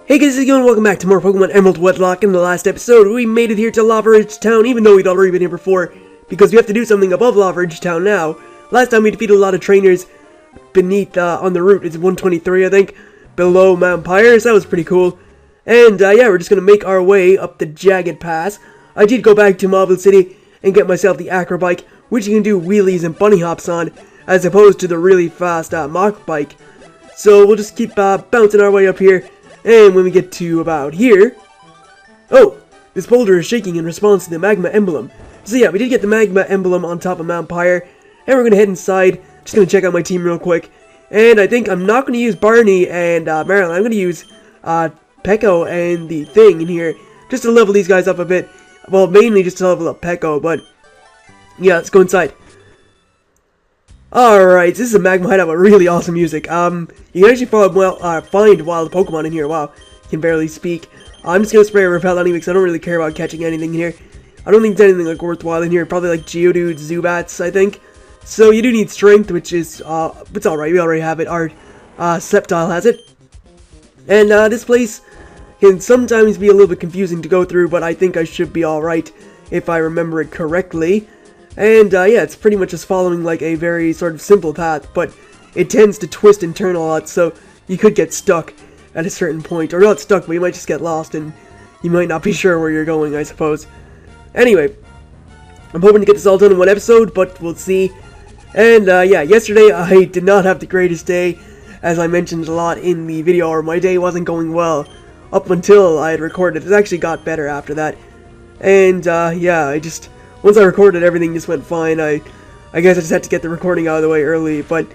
Hey guys, how's it going? Welcome back to more Pokemon Emerald Wedlocke. In the last episode, we made it here to Lava Ridge Town, even though we'd already been here before, because we have to do something above Lava Ridge Town now. Last time we defeated a lot of trainers beneath, on the route, it's 123 I think, below Mount Pyre, so that was pretty cool. And yeah, we're just gonna make our way up the Jagged Pass. I did go back to Marble City and get myself the Acro Bike, which you can do wheelies and bunny hops on, as opposed to the really fast Mach Bike. So we'll just keep bouncing our way up here. And when we get to about here... Oh! This boulder is shaking in response to the Magma emblem. So yeah, we did get the Magma emblem on top of Mount Pyre. And we're going to head inside. Just going to check out my team real quick. And I think I'm not going to use Barney and Marilyn. I'm going to use Peko and the Thing in here. Just to level these guys up a bit. Well, mainly just to level up Peko, but... yeah, let's go inside. Alright, this is a Magma hideout with really awesome music. You can actually find wild Pokemon in here. Wow, can barely speak. I'm just gonna spray a repel anyway because I don't really care about catching anything in here. I don't think there's anything like worthwhile in here. Probably like Geodudes, Zubats, I think. So you do need strength, which is it's alright. We already have it. Our Sceptile has it. And this place can sometimes be a little bit confusing to go through, but I think I should be alright if I remember it correctly. And yeah, it's pretty much just following like a very sort of simple path, but it tends to twist and turn a lot, so you could get stuck at a certain point. Or not stuck, but you might just get lost and you might not be sure where you're going, I suppose. Anyway, I'm hoping to get this all done in one episode, but we'll see. And yeah, yesterday I did not have the greatest day, as I mentioned a lot in the video, or my day wasn't going well up until I had recorded. It actually got better after that. And yeah, once I recorded, everything just went fine. I guess I just had to get the recording out of the way early, but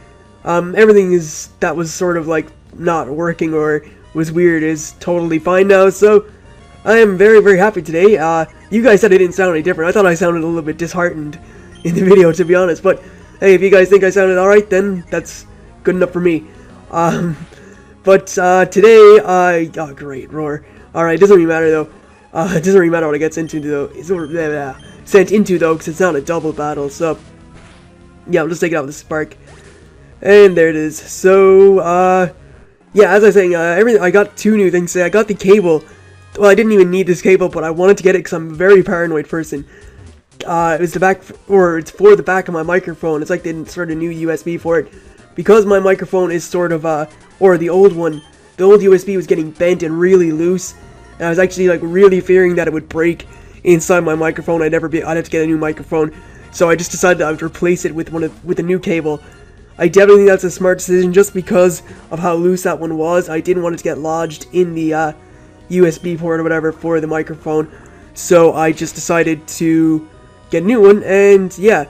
everything that was sort of like not working or was weird is totally fine now, so I am very, very happy today. You guys said I didn't sound any different. I thought I sounded a little bit disheartened in the video, to be honest, but hey, if you guys think I sounded alright, then that's good enough for me. But today, oh great, roar. Alright, it doesn't really matter though. It doesn't really matter what it gets into though. It's sent into though, because it's not a double battle, so yeah, I'll just take it out with a spark. And there it is. So yeah, as I was saying, I got two new things today. I got the cable. Well, I didn't even need this cable, but I wanted to get it because I'm a very paranoid person. It's it's for the back of my microphone. It's like they inserted a new USB for it, because my microphone is sort of or the old USB was getting bent and really loose, and I was actually like really fearing that it would break inside my microphone. I'd have to get a new microphone, so I just decided I would replace it with a new cable. I definitely think that's a smart decision, just because of how loose that one was. I didn't want it to get lodged in the USB port or whatever for the microphone, so I just decided to get a new one. And yeah,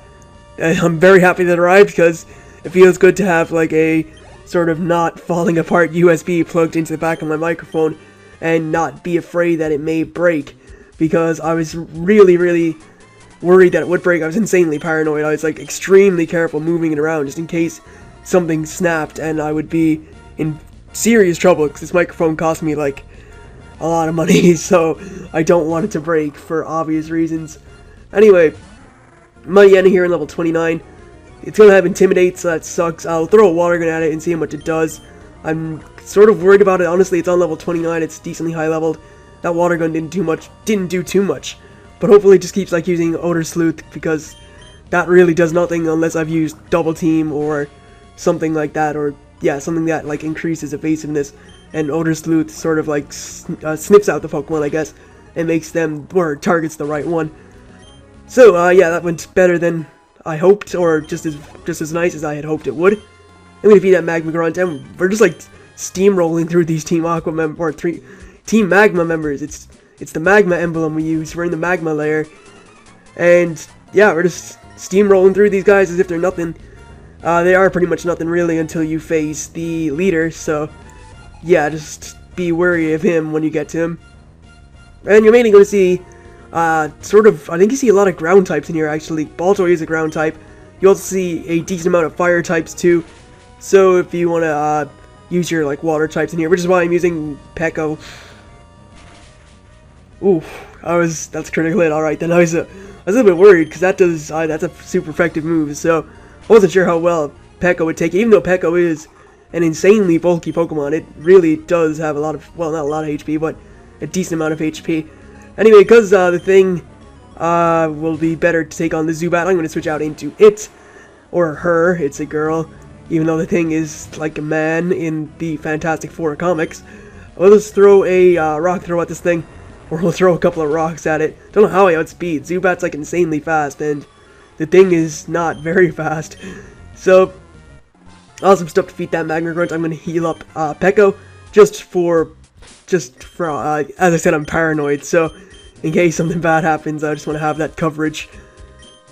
I'm very happy that it arrived, because it feels good to have like a sort of not falling apart USB plugged into the back of my microphone and not be afraid that it may break. Because I was really, really worried that it would break. I was insanely paranoid. I was like extremely careful moving it around just in case something snapped and I would be in serious trouble, because this microphone cost me like a lot of money, so I don't want it to break for obvious reasons. Anyway, Mulligan here in level 29. It's gonna have Intimidate, so that sucks. I'll throw a water gun at it and see how much it does. I'm sort of worried about it. Honestly, it's on level 29. It's decently high leveled. That water gun didn't do too much, but hopefully it just keeps like using Odor Sleuth, because that really does nothing unless I've used Double Team or something like that, or yeah, something that like increases evasiveness. And Odor Sleuth sort of like sniffs out the Pokemon, I guess, and makes them, or targets the right one. So yeah, that went better than I hoped, or just as nice as I had hoped it would. I'm gonna defeat that Magma Grunt, and we're just like steamrolling through these Team Team Magma members. It's the Magma emblem we use. We're in the Magma layer, and yeah, we're just steamrolling through these guys as if they're nothing. They are pretty much nothing really until you face the leader, so yeah, just be wary of him when you get to him. And you're mainly going to see I think you see a lot of ground types in here actually. Baltoy is a ground type. You also see a decent amount of fire types too, so if you want to use your like water types in here, which is why I'm using Peko. Ooh, that's critical hit. Alright, then I was a little bit worried, because that's a super effective move, so I wasn't sure how well Peko would take it, even though Peko is an insanely bulky Pokemon. It really does have a lot of, well, not a lot of HP, but a decent amount of HP. Anyway, because the thing will be better to take on the Zubat, I'm going to switch out into it, or her. It's a girl, even though the thing is like a man in the Fantastic Four comics. We'll just throw a rock throw at this thing, or we'll throw a couple of rocks at it. Don't know how I outspeed. Zubat's like insanely fast, and the thing is not very fast. So, awesome stuff to defeat that Magma Grunt. I'm going to heal up Peko, just for, as I said, I'm paranoid, so in case something bad happens, I just want to have that coverage.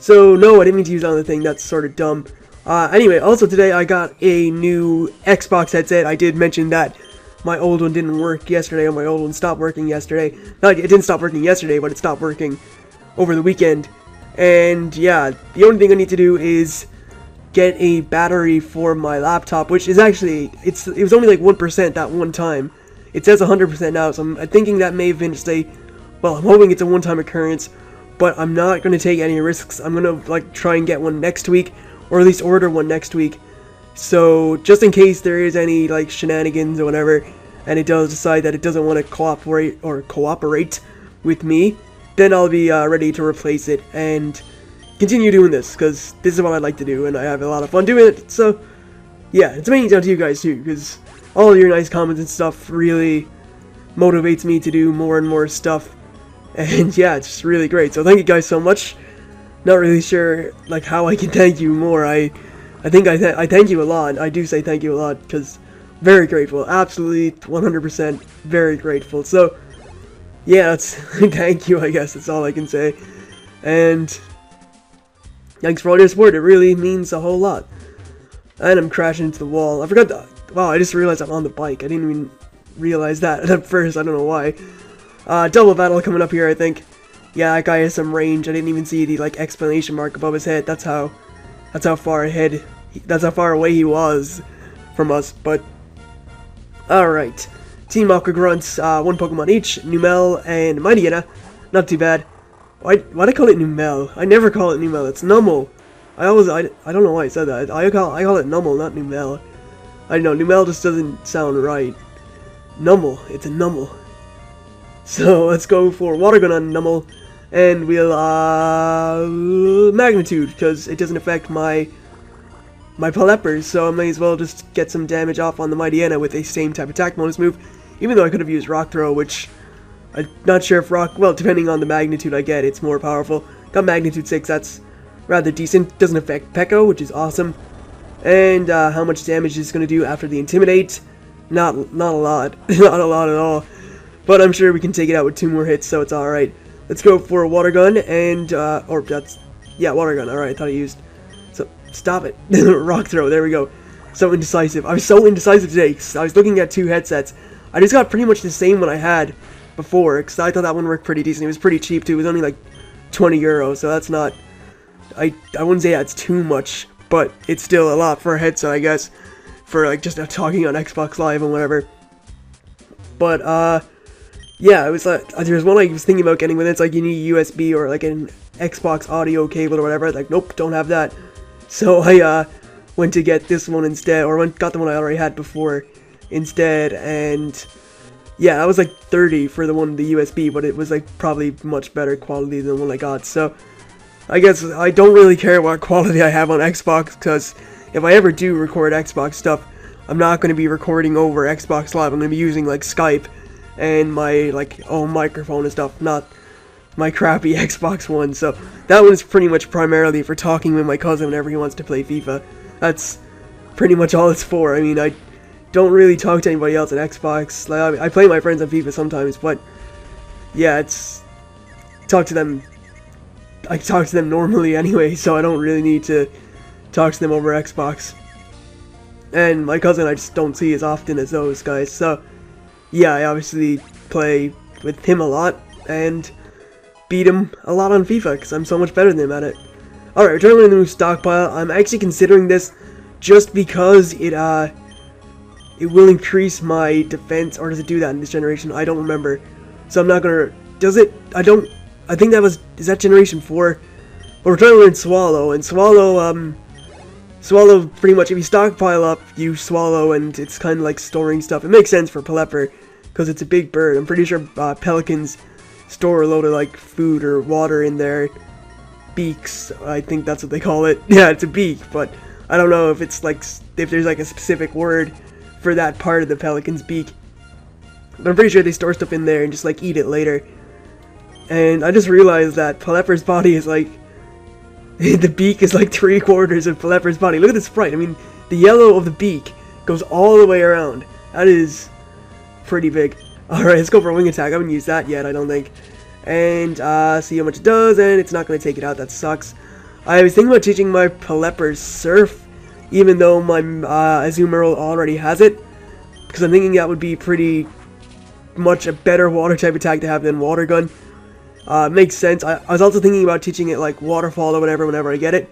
So, no, I didn't mean to use that other thing. That's sort of dumb. Anyway, also today I got a new Xbox headset. I did mention that my old one didn't work yesterday, or my old one stopped working yesterday. No, it didn't stop working yesterday, but it stopped working over the weekend. And yeah, the only thing I need to do is get a battery for my laptop, which is actually, it was only like 1% that one time. It says 100% now, so I'm thinking that may have been just well, I'm hoping it's a one-time occurrence, but I'm not going to take any risks. I'm going to like try and get one next week, or at least order one next week. So, just in case there is any like shenanigans or whatever, and it does decide that it doesn't want to cooperate with me, then I'll be ready to replace it and continue doing this, because this is what I like to do, and I have a lot of fun doing it. So, yeah, it's mainly down to you guys too, because all your nice comments and stuff really motivates me to do more and more stuff. And yeah, it's just really great. So thank you guys so much. Not really sure like how I can thank you more. I think I thank you a lot. I do say thank you a lot, because very grateful. Absolutely 100% very grateful. So yeah, that's thank you, I guess that's all I can say. And thanks for all your support. It really means a whole lot. And I'm crashing into the wall. I forgot that. Wow, I just realized I'm on the bike. I didn't even realize that at first. I don't know why. Double battle coming up here, I think. Yeah, that guy has some range. I didn't even see the like exclamation mark above his head. That's how far ahead. That's how far away he was from us. But all right, Team Magma grunts. One Pokemon each. Numel and Mightyena. Not too bad. Why'd I call it Numel? I never call it Numel. It's Numel. I don't know why I said that. I call it Numel, not Numel. I don't know. Numel just doesn't sound right. Numel. It's a Numel. So let's go for Water Gun on Numel, and we'll Magnitude, because it doesn't affect my Pelepers, so I may as well just get some damage off on the Mightyena with the same type of attack bonus move, even though I could have used Rock Throw, which I'm not sure if well, depending on the magnitude I get, it's more powerful. Got Magnitude 6, that's rather decent. Doesn't affect Peko, which is awesome. And how much damage is going to do after the Intimidate? Not a lot. Not a lot at all. But I'm sure we can take it out with 2 more hits, so it's alright. Let's go for a Water Gun, and, yeah, Water Gun, alright, I thought I used, so, stop it, Rock Throw, there we go. So indecisive. I was so indecisive today, because I was looking at 2 headsets. I just got pretty much the same one I had before, because I thought that one worked pretty decent. It was pretty cheap, too. It was only, like, 20 euros, so that's not, I wouldn't say that's too much, but it's still a lot for a headset, I guess, for, like, just talking on Xbox Live and whatever. But, yeah, it was like, there's one I was thinking about getting with it. It's like you need a USB or like an Xbox audio cable or whatever. I was like, nope, don't have that. So I went to get this one instead, or got the one I already had before instead. And yeah, that was like 30 for the USB, but it was like probably much better quality than the one I got. So I guess I don't really care what quality I have on Xbox, because if I ever do record Xbox stuff, I'm not going to be recording over Xbox Live. I'm going to be using like Skype and my like own microphone and stuff, not my crappy Xbox One. So that one is pretty much primarily for talking with my cousin whenever he wants to play FIFA. That's pretty much all it's for. I mean, I don't really talk to anybody else on Xbox. Like, I play my friends on FIFA sometimes, but yeah, it's I talk to them normally anyway, so I don't really need to talk to them over Xbox. And my cousin I just don't see as often as those guys, so yeah, I obviously play with him a lot, and beat him a lot on FIFA, because I'm so much better than him at it. Alright, returning to the new stockpile. I'm actually considering this just because it will increase my defense, or does it do that in this generation? I don't remember. So I'm not gonna, does it? I think that was, is that generation 4? But we're trying to learn Swallow, and Swallow, swallow pretty much. If you stockpile up, you swallow, and it's kind of like storing stuff. It makes sense for Pelipper because it's a big bird. I'm pretty sure pelicans store a load of like food or water in their beaks. I think that's what they call it. Yeah, it's a beak, but I don't know if it's like if there's like a specific word for that part of the pelican's beak. But I'm pretty sure they store stuff in there and just like eat it later. And I just realized that Pelipper's body is like the beak is like 3/4 of Pelipper's body. Look at this sprite. I mean, the yellow of the beak goes all the way around. That is pretty big. Alright, let's go for a wing attack. I haven't used that yet, I don't think. And see how much it does, and it's not going to take it out. That sucks. I was thinking about teaching my Pelipper Surf, even though my Azumarill already has it, because I'm thinking that would be pretty much a better water type attack to have than Water Gun. Makes sense. I was also thinking about teaching it like Waterfall or whatever whenever I get it.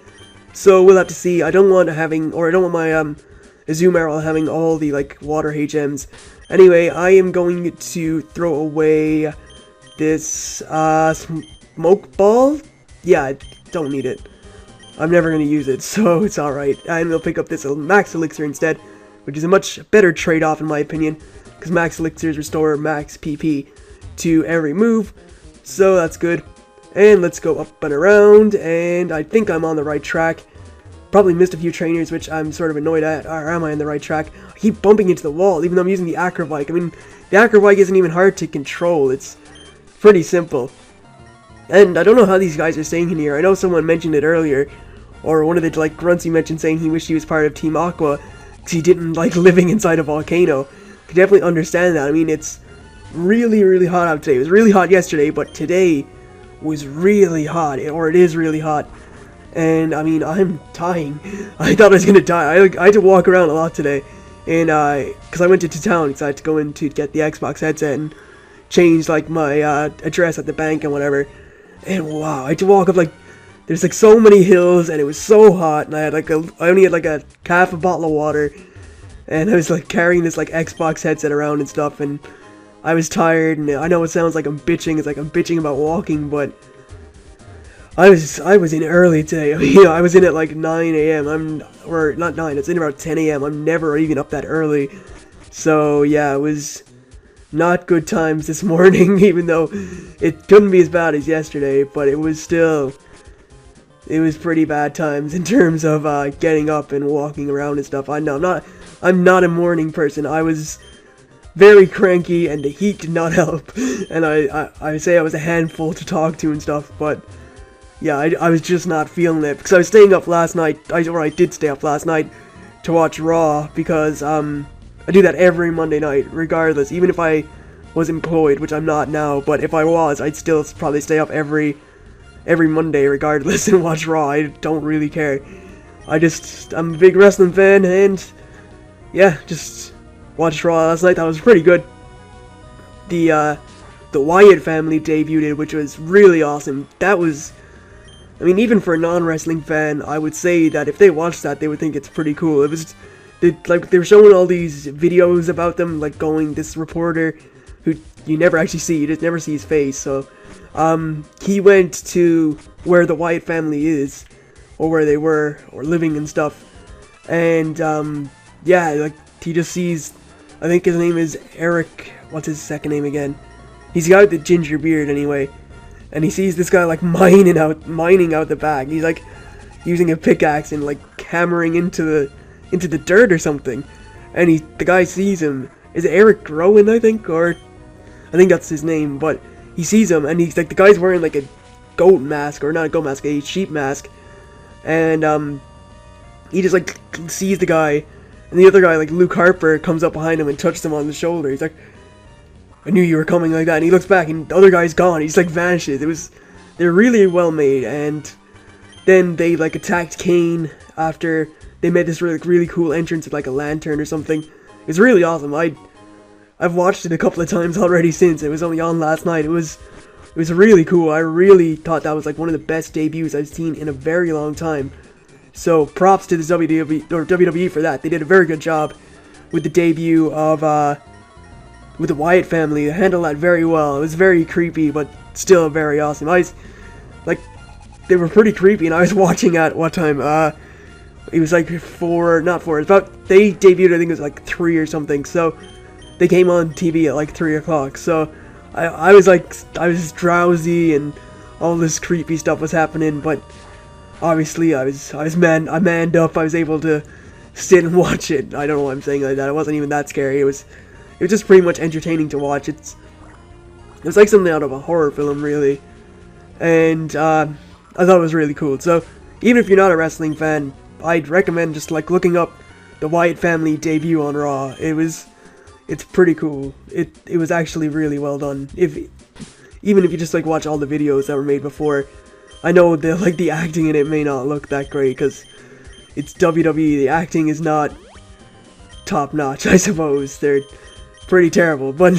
So we'll have to see. I don't want my Azumarill having all the like water HMs. Anyway, I am going to throw away this smoke ball. Yeah, I don't need it. I'm never going to use it, so it's alright. And we'll pick up this Max Elixir instead, which is a much better trade-off in my opinion, because Max Elixirs restore Max PP to every move, so that's good. And let's go up and around, and I think I'm on the right track. Probably missed a few trainers, which I'm sort of annoyed at. Or am I on the right track? I keep bumping into the wall, even though I'm using the Acrovike. I mean, the Acrovike isn't even hard to control. It's pretty simple. And I don't know how these guys are staying in here. I know someone mentioned it earlier, or one of the like grunts he mentioned saying he wished he was part of Team Aqua because he didn't like living inside a volcano. I can definitely understand that. I mean, it's really, really hot out today. It was really hot yesterday, but today was really hot, or it is really hot. And I mean, I'm dying. I thought I was gonna die. I had to walk around a lot today, and because I went to town, because I had to go in to get the Xbox headset and change like my address at the bank and whatever. And wow, I had to walk up like there's like so many hills, and it was so hot, and I only had like a half a bottle of water, and I was like carrying this like Xbox headset around and stuff, and I was tired. And I know it sounds like I'm bitching. It's like I'm bitching about walking, but I was in early today. I mean, I was in at like 9 a.m. Or not 9. It's in about 10 a.m. I'm never even up that early. So yeah, it was not good times this morning. Even though it couldn't be as bad as yesterday, but it was pretty bad times in terms of getting up and walking around and stuff. I know I'm not a morning person. I was very cranky, and the heat did not help. And I say I was a handful to talk to and stuff, but yeah, I was just not feeling it, because I was staying up last night, I did stay up last night to watch Raw, because I do that every Monday night, regardless, even if I was employed, which I'm not now, but if I was, I'd still probably stay up every Monday regardless and watch Raw. I don't really care. I'm a big wrestling fan, and yeah, just watched Raw last night. That was pretty good. The Wyatt family debuted, which was really awesome. That was, I mean, even for a non-wrestling fan, I would say that if they watched that, they would think it's pretty cool. It was, they were showing all these videos about them, like this reporter, who you never actually see, you just never see his face, so, he went to where the Wyatt family is, or where they were, or living and stuff, and, yeah, like, he just sees, I think his name is Eric, what's his second name again? He's got the ginger beard, anyway. And he sees this guy like mining out the back. He's like using a pickaxe and like hammering into the dirt or something. And the guy sees him. Is it Eric Rowan, I think? Or I think that's his name, but he sees him, and he's like, the guy's wearing like a goat mask, or not a goat mask, a sheep mask. And he just like sees the guy, and the other guy, like Luke Harper, comes up behind him and touches him on the shoulder. He's like, I knew you were coming, like that. And he looks back, and the other guy's gone. He's like vanishes. They're really well made. And then they like attacked Kane after they made this really cool entrance with like a lantern or something. It's really awesome. I've watched it a couple of times already since. It was only on last night. It was really cool. I really thought that was like one of the best debuts I've seen in a very long time. So props to the WWE for that. They did a very good job with the debut of with the Wyatt family. They handled that very well. It was very creepy, but still very awesome. They were pretty creepy, and I was watching at what time? It was like 4, not 4, it's about, they debuted, I think it was like 3 or something, so they came on TV at like 3 o'clock, so I was drowsy and all this creepy stuff was happening, but obviously I manned up, I was able to sit and watch it. I don't know why I'm saying like that, it wasn't even that scary, it was just pretty much entertaining to watch. It was like something out of a horror film, really, and I thought it was really cool. So even if you're not a wrestling fan, I'd recommend just like looking up the Wyatt family debut on Raw. It's pretty cool. It was actually really well done. Even if you just like watch all the videos that were made before, I know the acting in it may not look that great because it's WWE. The acting is not top notch, I suppose. They're pretty terrible, but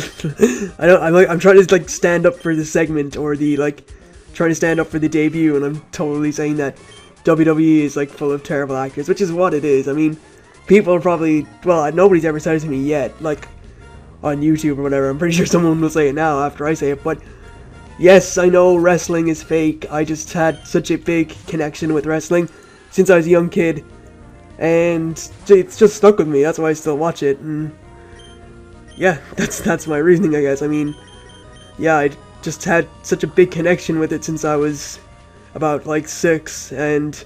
I'm trying to like stand up for the segment, or trying to stand up for the debut, and I'm totally saying that WWE is like full of terrible actors, which is what it is. I mean, people are probably, well, nobody's ever said it to me yet, like on YouTube or whatever. I'm pretty sure someone will say it now after I say it, but yes, I know wrestling is fake. I just had such a big connection with wrestling since I was a young kid, and it's just stuck with me. That's why I still watch it, and yeah, that's my reasoning, I guess. I mean, yeah, I just had such a big connection with it since I was about like 6 and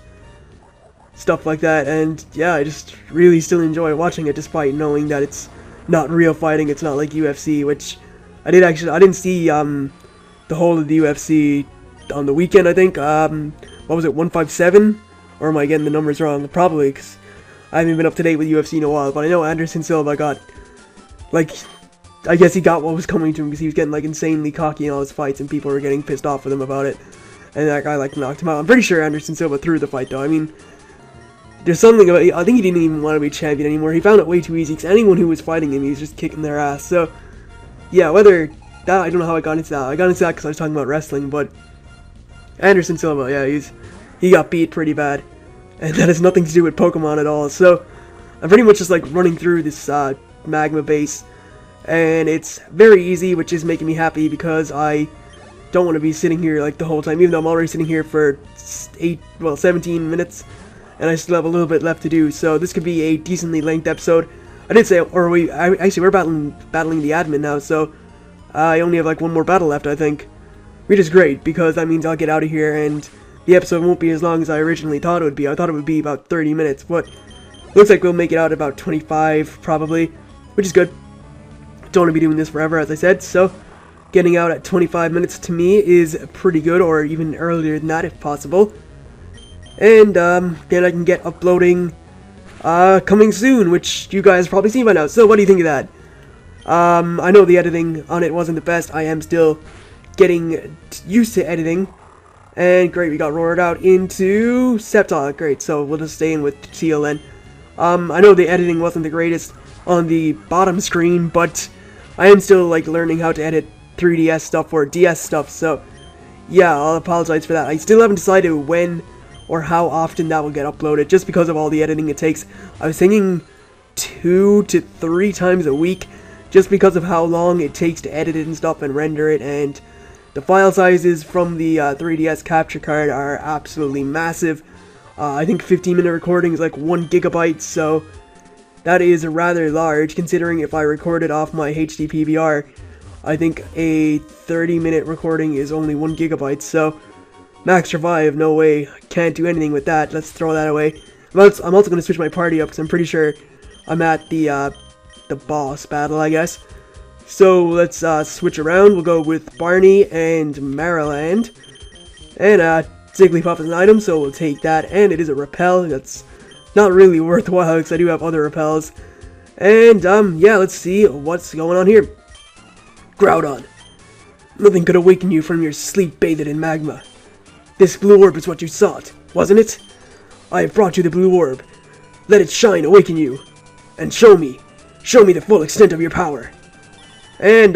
stuff like that, and yeah, I just really still enjoy watching it despite knowing that it's not real fighting. It's not like UFC, which I didn't see the whole of the UFC on the weekend, I think. What was it, 157? Or am I getting the numbers wrong? Probably, because I haven't been up to date with UFC in a while, but I know Anderson Silva got, like, I guess he got what was coming to him because he was getting like insanely cocky in all his fights and people were getting pissed off with him about it, and that guy like knocked him out. I'm pretty sure Anderson Silva threw the fight though. I mean, there's something about, I think he didn't even want to be champion anymore. He found it way too easy because anyone who was fighting him, he was just kicking their ass. So yeah, whether that, I don't know how I got into that. I got into that because I was talking about wrestling, but Anderson Silva, yeah, he got beat pretty bad, and that has nothing to do with Pokemon at all. So I'm pretty much just like running through this Magma base, and it's very easy, which is making me happy because I don't want to be sitting here like the whole time, even though I'm already sitting here for 17 minutes, and I still have a little bit left to do. So this could be a decently length episode. I did say, or actually we're battling the admin now, so I only have like one more battle left, I think, which is great because that means I'll get out of here and the episode won't be as long as I originally thought it would be. I thought it would be about 30 minutes, but looks like we'll make it out about 25 probably, which is good. Don't want to be doing this forever, as I said, so getting out at 25 minutes to me is pretty good, or even earlier than that if possible. And then I can get uploading coming soon, which you guys probably seen by now. So what do you think of that? I know the editing on it wasn't the best. I am still getting used to editing. And great, we got roared out into Septile. Great, so we'll just stay in with TLN. I know the editing wasn't the greatest on the bottom screen, but I am still like learning how to edit 3DS stuff or DS stuff, so yeah, I'll apologize for that. I still haven't decided when or how often that will get uploaded, just because of all the editing it takes. I was thinking 2 to 3 times a week, just because of how long it takes to edit it and stuff and render it, and the file sizes from the 3DS capture card are absolutely massive. I think 15-minute recording is like 1 gigabyte, so that is rather large, considering if I recorded off my HD PVR, I think a 30-minute recording is only 1 gigabyte, so Max Revive, no way, can't do anything with that. Let's throw that away. I'm also going to switch my party up, because I'm pretty sure I'm at the boss battle, I guess. So let's switch around. We'll go with Barney and Maryland. And Jigglypuff is an item, so we'll take that. And it is a repel. That's not really worthwhile, because I do have other repels. And yeah, let's see what's going on here. Groudon. Nothing could awaken you from your sleep bathed in magma. This blue orb is what you sought, wasn't it? I have brought you the blue orb. Let its shine awaken you. And show me the full extent of your power. And,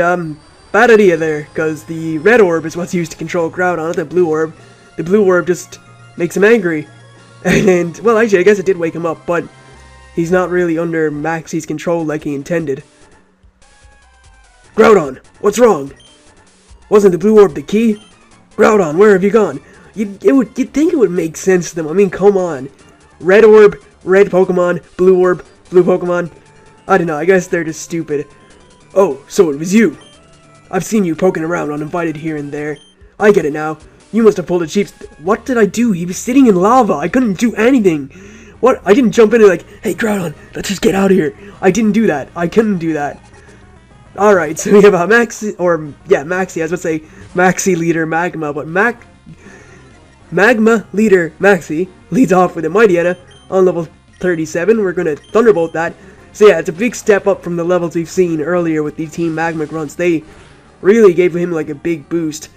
bad idea there, because the red orb is what's used to control Groudon, not the blue orb. The blue orb just makes him angry. And, well, actually, I guess it did wake him up, but he's not really under Maxie's control like he intended. Groudon, what's wrong? Wasn't the blue orb the key? Groudon, where have you gone? You'd think it would make sense to them. I mean, come on. Red orb, red Pokemon, blue orb, blue Pokemon. I don't know, I guess they're just stupid. Oh, so it was you. I've seen you poking around uninvited here and there. I get it now. You must have pulled a cheap... What did I do? He was sitting in lava. I couldn't do anything. What? I didn't jump in and like, hey, Groudon, let's just get out of here. I didn't do that. I couldn't do that. Alright, so we have a Maxi... Or, yeah, Maxi. I was about to say Maxi leader Magma, but Magma leader Maxi leads off with a Mightyena on level 37. We're going to Thunderbolt that. So yeah, it's a big step up from the levels we've seen earlier with the Team Magma grunts. They really gave him like a big boost.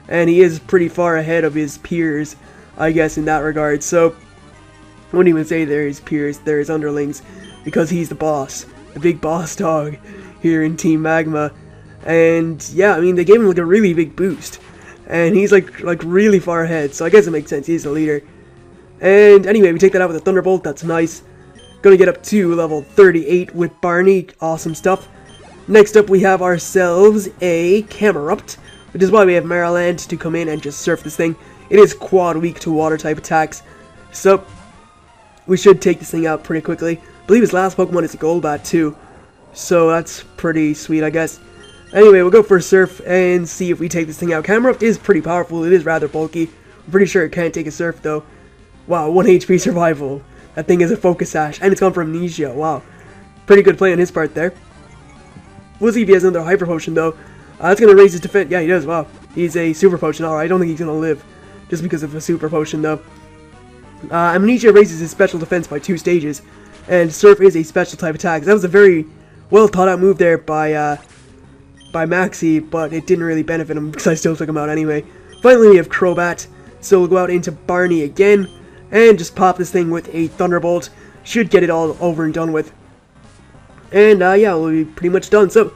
And he is pretty far ahead of his peers, I guess, in that regard. So, I wouldn't even say they're his peers, they're his underlings. Because he's the boss. The big boss dog here in Team Magma. And yeah, I mean, they gave him like a really big boost. And he's like really far ahead. So I guess it makes sense, he's the leader. And anyway, we take that out with a Thunderbolt, that's nice. Gonna get up to level 38 with Barney, awesome stuff. Next up we have ourselves a Camerupt, which is why we have Maryland to come in and just surf this thing. It is quad weak to water type attacks, so we should take this thing out pretty quickly. I believe his last Pokemon is a Golbat too, so that's pretty sweet, I guess. Anyway, we'll go for a surf and see if we take this thing out. Camerupt is pretty powerful, it is rather bulky. I'm pretty sure it can't take a surf though. Wow, 1 HP survival. That thing is a Focus Sash, and it's gone for Amnesia, wow. Pretty good play on his part there. We'll see if he has another Hyper Potion though. That's going to raise his defense. Yeah, he does. Wow. He's a Super Potion. Alright, I don't think he's going to live. Just because of a Super Potion, though. Amnesia raises his special defense by 2 stages. And Surf is a special type attack. That was a very well thought out move there by Maxi, but it didn't really benefit him because I still took him out anyway. Finally, we have Crobat. So we'll go out into Barney again. And just pop this thing with a Thunderbolt. Should get it all over and done with. And yeah, we'll be pretty much done. So,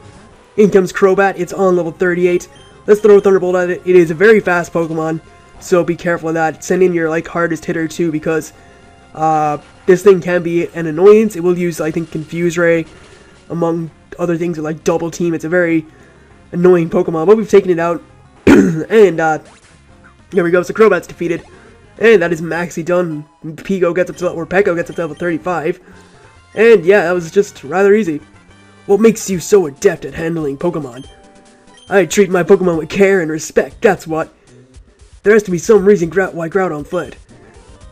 in comes Crobat, it's on level 38. Let's throw a Thunderbolt at it. It is a very fast Pokemon, so be careful of that. Send in your like hardest hitter too, because this thing can be an annoyance. It will use, I think, Confuse Ray, among other things, with like Double Team. It's a very annoying Pokemon, but we've taken it out. And there we go, so Crobat's defeated. And that is Maxi done. Pico gets up to level, or Peko gets up to level 35. And yeah, that was just rather easy. What makes you so adept at handling Pokemon? I treat my Pokemon with care and respect, that's what. There has to be some reason why Groudon fled.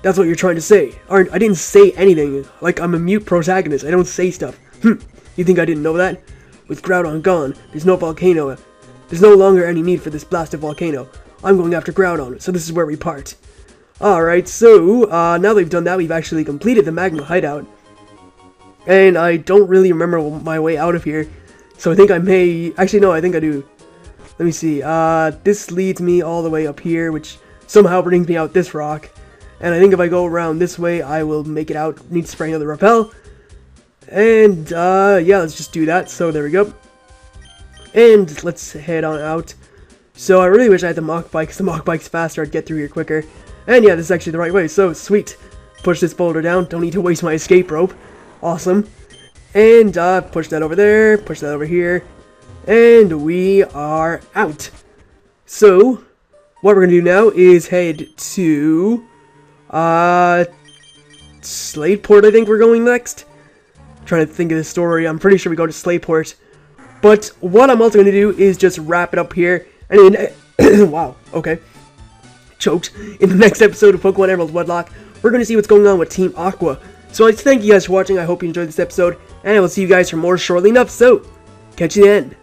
That's what you're trying to say. I didn't say anything. Like, I'm a mute protagonist, I don't say stuff. You think I didn't know that? With Groudon gone, there's no volcano. There's no longer any need for this blasted volcano. I'm going after Groudon, so this is where we part. Alright, so, now that we've done that, we've actually completed the Magma hideout. And I don't really remember my way out of here. So I think I may... Actually, no, I think I do. Let me see. This leads me all the way up here, which somehow brings me out this rock. And I think if I go around this way, I will make it out. Need to spray another repel. And, yeah, let's just do that. So, there we go. And let's head on out. So, I really wish I had the Mach Bike, because the Mach Bike's faster. I'd get through here quicker. And, yeah, this is actually the right way. So, sweet. Push this boulder down. Don't need to waste my escape rope. Awesome. And push that over there, push that over here, and we are out. So, what we're going to do now is head to Slateport, I think we're going next. Trying to think of the story. I'm pretty sure we go to Slateport. But what I'm also going to do is just wrap it up here. And in wow, okay. Choked. In the next episode of Pokemon Emerald Wedlocke, we're going to see what's going on with Team Aqua. So I'd like to thank you guys for watching. I hope you enjoyed this episode, and I will see you guys for more shortly enough, so catch you then.